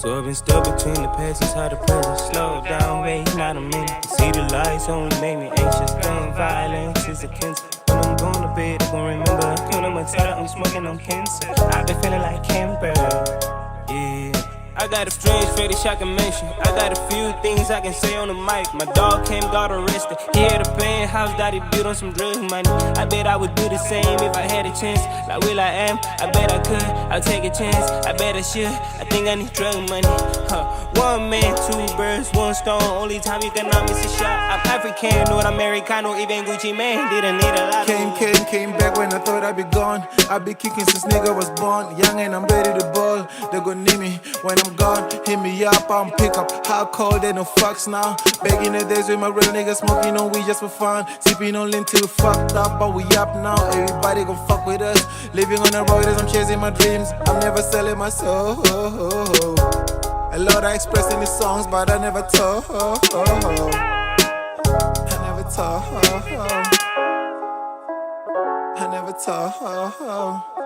So I've been stuck between the past and how the present. Slow down, wait, not a minute. See the lights only make me anxious. Gun violence is a cancer. When I'm going to bed, I'm gonna remember. When I'm tired, I'm smoking on cancer. I've been feeling like Camper. Yeah. I got a strange fetish I can mention. I got a few things I can say on the mic. My dog came, got arrested. He had a penthouse that he built on some drug money. I bet I would do the same if I had a chance. Like Will I am, I bet I could. I'll take a chance, I bet I should. I think I need drug money. One man, two birds, one stone. Only time you cannot miss a shot. I'm African, North Americano, even Gucci man didn't need a lot. Came back when I thought I'd be gone. I be kicking since nigga was born. Young and I'm ready to ball. They gon' need me when I'm gone. Hit me up, I'm pick up. How cold, they no fucks now. Back in the days with my real niggas smoking on weed just for fun. Sipping on lean till fucked up, but we up now. Everybody gon' fuck with us. Living on the road as I'm chasing my dreams. I'm never selling my soul. A lot I express in these songs, but I never told. I never told. I never told.